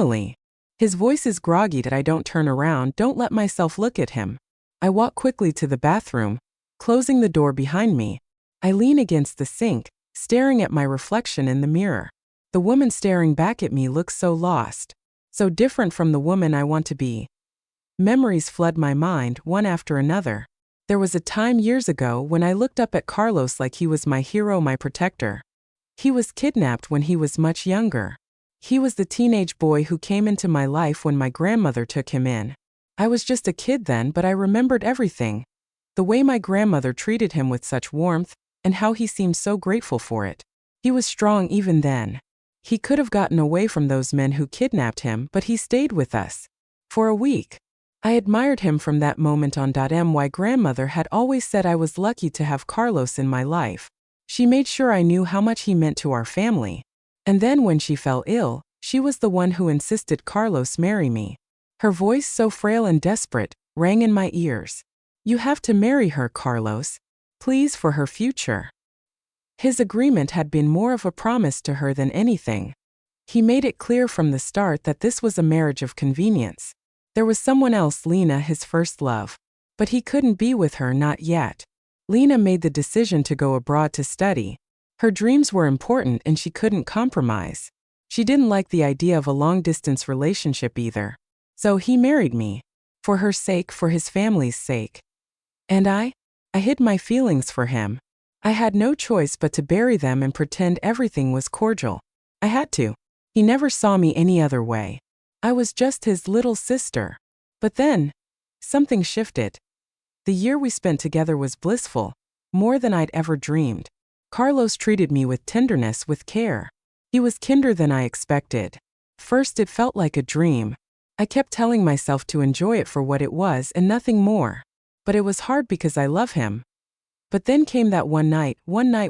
Emily. His voice is groggy that I don't turn around, don't let myself look at him. I walk quickly to the bathroom, closing the door behind me. I lean against the sink, staring at my reflection in the mirror. The woman staring back at me looks so lost, so different from the woman I want to be. Memories flood my mind, one after another. There was a time years ago when I looked up at Carlos like he was my hero, my protector. He was kidnapped when he was much younger. He was the teenage boy who came into my life when my grandmother took him in. I was just a kid then, but I remembered everything. The way my grandmother treated him with such warmth, and how he seemed so grateful for it. He was strong even then. He could have gotten away from those men who kidnapped him, but he stayed with us. For a week. I admired him from that moment on. My grandmother had always said I was lucky to have Carlos in my life. She made sure I knew how much he meant to our family. And then when she fell ill, she was the one who insisted Carlos marry me. Her voice, so frail and desperate, rang in my ears. You have to marry her, Carlos. Please, for her future. His agreement had been more of a promise to her than anything. He made it clear from the start that this was a marriage of convenience. There was someone else, Lena, his first love. But he couldn't be with her, not yet. Lena made the decision to go abroad to study. Her dreams were important and she couldn't compromise. She didn't like the idea of a long-distance relationship either. So he married me. For her sake, for his family's sake. And I hid my feelings for him. I had no choice but to bury them and pretend everything was cordial. I had to. He never saw me any other way. I was just his little sister. But then, something shifted. The year we spent together was blissful, more than I'd ever dreamed. Carlos treated me with tenderness, with care. He was kinder than I expected. First it felt like a dream. I kept telling myself to enjoy it for what it was and nothing more. But it was hard because I love him. But then came that one night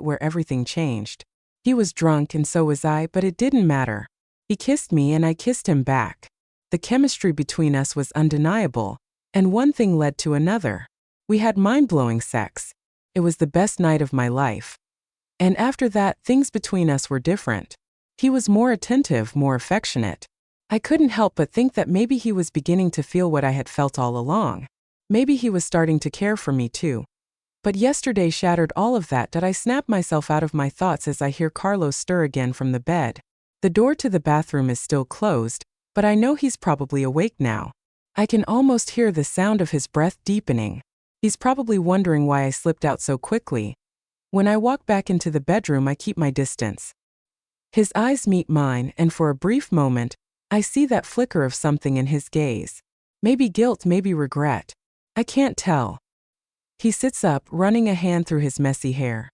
where everything changed. He was drunk and so was I, but it didn't matter. He kissed me and I kissed him back. The chemistry between us was undeniable, and one thing led to another. We had mind-blowing sex. It was the best night of my life. And after that, things between us were different. He was more attentive, more affectionate. I couldn't help but think that maybe he was beginning to feel what I had felt all along. Maybe he was starting to care for me too. But yesterday shattered all of that. I snapped myself out of my thoughts as I hear Carlos stir again from the bed. The door to the bathroom is still closed, but I know he's probably awake now. I can almost hear the sound of his breath deepening. He's probably wondering why I slipped out so quickly. When I walk back into the bedroom, I keep my distance. His eyes meet mine, and for a brief moment, I see that flicker of something in his gaze. Maybe guilt, maybe regret. I can't tell. He sits up, running a hand through his messy hair.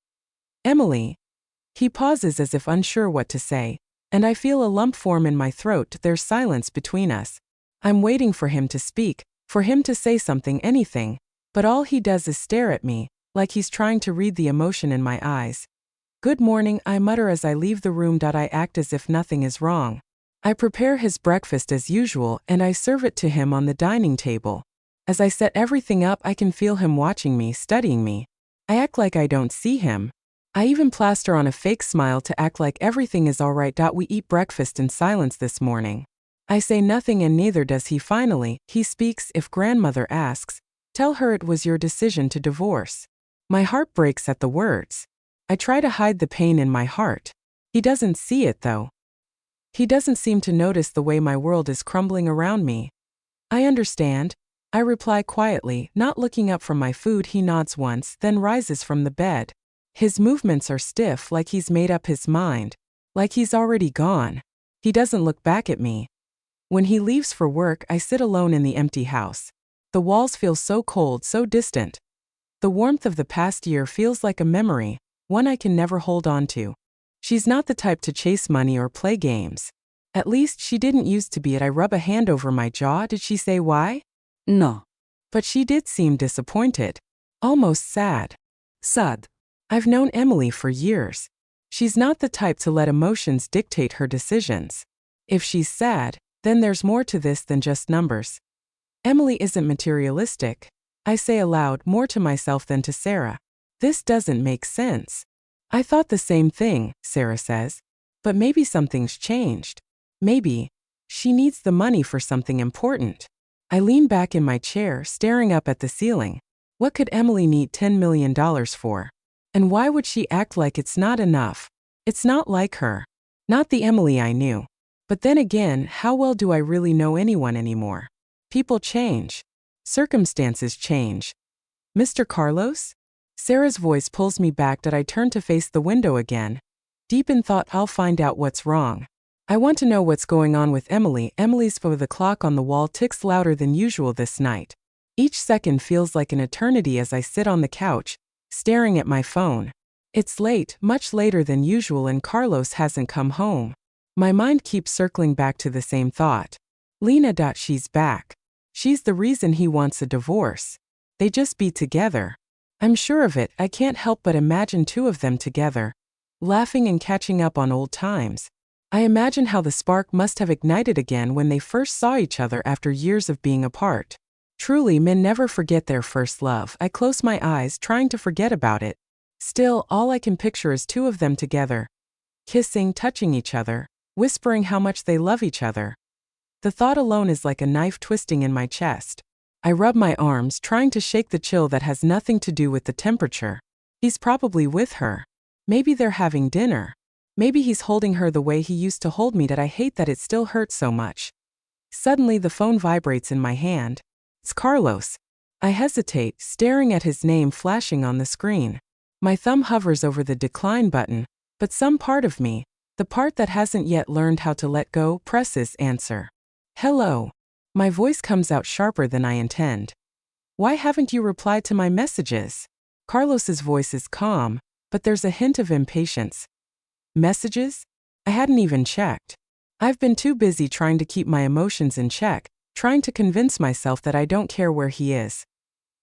Emily. He pauses as if unsure what to say, and I feel a lump form in my throat. There's silence between us. I'm waiting for him to speak, for him to say something, anything, but all he does is stare at me, like he's trying to read the emotion in my eyes. Good morning, I mutter as I leave the room. I act as if nothing is wrong. I prepare his breakfast as usual and I serve it to him on the dining table. As I set everything up, I can feel him watching me, studying me. I act like I don't see him. I even plaster on a fake smile to act like everything is all right. We eat breakfast in silence this morning. I say nothing and neither does he. Finally, he speaks. If grandmother asks, tell her it was your decision to divorce. My heart breaks at the words. I try to hide the pain in my heart. He doesn't see it though. He doesn't seem to notice the way my world is crumbling around me. I understand. I reply quietly, not looking up from my food. He nods once, then rises from the bed. His movements are stiff, like he's made up his mind, like he's already gone. He doesn't look back at me. When he leaves for work, I sit alone in the empty house. The walls feel so cold, so distant. The warmth of the past year feels like a memory, one I can never hold on to. She's not the type to chase money or play games. At least she didn't used to be. I rub a hand over my jaw. Did she say why? No. But she did seem disappointed. Almost sad. Sad. I've known Emily for years. She's not the type to let emotions dictate her decisions. If she's sad, then there's more to this than just numbers. Emily isn't materialistic. I say aloud, more to myself than to Sarah. This doesn't make sense. I thought the same thing, Sarah says. But maybe something's changed. Maybe. She needs the money for something important. I lean back in my chair, staring up at the ceiling. What could Emily need $10 million for? And why would she act like it's not enough? It's not like her. Not the Emily I knew. But then again, how well do I really know anyone anymore? People change. Circumstances change. Mr. Carlos? Sarah's voice pulls me back that I turn to face the window again. Deep in thought, I'll find out what's wrong. I want to know what's going on with Emily. Emily's phone. The clock on the wall ticks louder than usual this night. Each second feels like an eternity as I sit on the couch, staring at my phone. It's late, much later than usual, and Carlos hasn't come home. My mind keeps circling back to the same thought. Lena. She's back. She's the reason he wants a divorce. They just be together. I'm sure of it. I can't help but imagine two of them together, laughing and catching up on old times. I imagine how the spark must have ignited again when they first saw each other after years of being apart. Truly, men never forget their first love. I close my eyes, trying to forget about it. Still, all I can picture is two of them together, kissing, touching each other, whispering how much they love each other. The thought alone is like a knife twisting in my chest. I rub my arms, trying to shake the chill that has nothing to do with the temperature. He's probably with her. Maybe they're having dinner. Maybe he's holding her the way he used to hold me. That I hate that it still hurts so much. Suddenly the phone vibrates in my hand. It's Carlos. I hesitate, staring at his name flashing on the screen. My thumb hovers over the decline button, but some part of me, the part that hasn't yet learned how to let go, presses answer. Hello. My voice comes out sharper than I intend. Why haven't you replied to my messages? Carlos's voice is calm, but there's a hint of impatience. Messages? I hadn't even checked. I've been too busy trying to keep my emotions in check, trying to convince myself that I don't care where he is.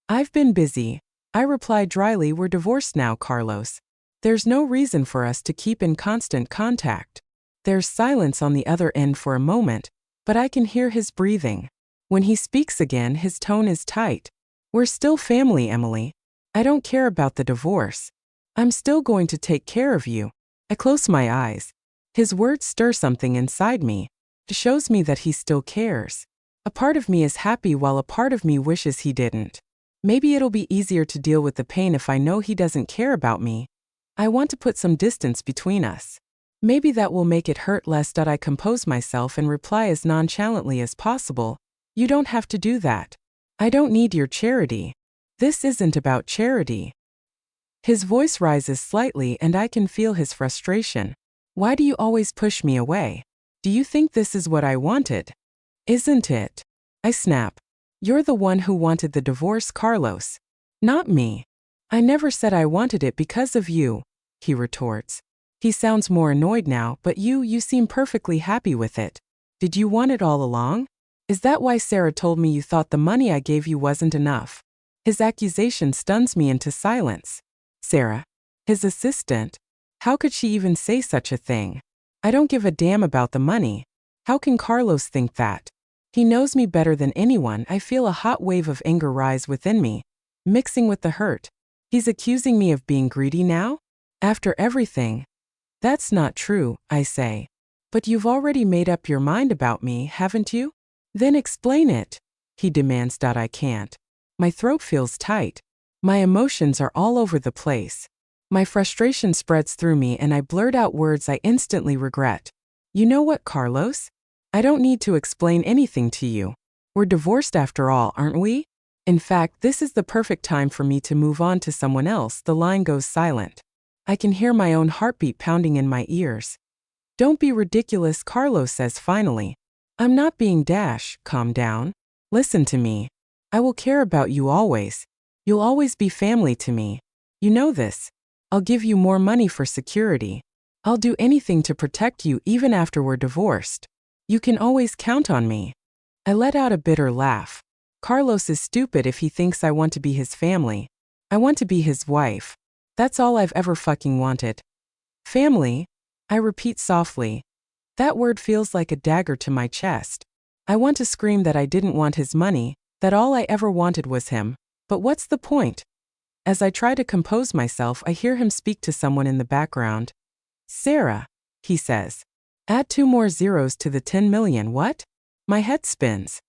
I've been busy. I replied dryly. We're divorced now, Carlos. There's no reason for us to keep in constant contact. There's silence on the other end for a moment, but I can hear his breathing. When he speaks again, his tone is tight. We're still family, Emily. I don't care about the divorce. I'm still going to take care of you. I close my eyes. His words stir something inside me. It shows me that he still cares. A part of me is happy while a part of me wishes he didn't. Maybe it'll be easier to deal with the pain if I know he doesn't care about me. I want to put some distance between us. Maybe that will make it hurt less. I compose myself and reply as nonchalantly as possible. You don't have to do that. I don't need your charity. This isn't about charity. His voice rises slightly and I can feel his frustration. Why do you always push me away? Do you think this is what I wanted? Isn't it? I snap. You're the one who wanted the divorce, Carlos. Not me. I never said I wanted it because of you, he retorts. He sounds more annoyed now, but you seem perfectly happy with it. Did you want it all along? Is that why Sarah told me you thought the money I gave you wasn't enough? His accusation stuns me into silence. Sarah? His assistant? How could she even say such a thing? I don't give a damn about the money. How can Carlos think that? He knows me better than anyone. I feel a hot wave of anger rise within me, mixing with the hurt. He's accusing me of being greedy now? After everything? That's not true, I say. But you've already made up your mind about me, haven't you? Then explain it, he demands. I can't. My throat feels tight. My emotions are all over the place. My frustration spreads through me and I blurt out words I instantly regret. You know what, Carlos? I don't need to explain anything to you. We're divorced after all, aren't we? In fact, this is the perfect time for me to move on to someone else. The line goes silent. I can hear my own heartbeat pounding in my ears. Don't be ridiculous, Carlos says finally. I'm not being dash. Calm down. Listen to me. I will care about you always. You'll always be family to me. You know this. I'll give you more money for security. I'll do anything to protect you even after we're divorced. You can always count on me. I let out a bitter laugh. Carlos is stupid if he thinks I want to be his family. I want to be his wife. That's all I've ever fucking wanted. Family? I repeat softly. That word feels like a dagger to my chest. I want to scream that I didn't want his money, that all I ever wanted was him. But what's the point? As I try to compose myself, I hear him speak to someone in the background. Sarah, he says. Add 2 more zeros to the 10 million, what? My head spins.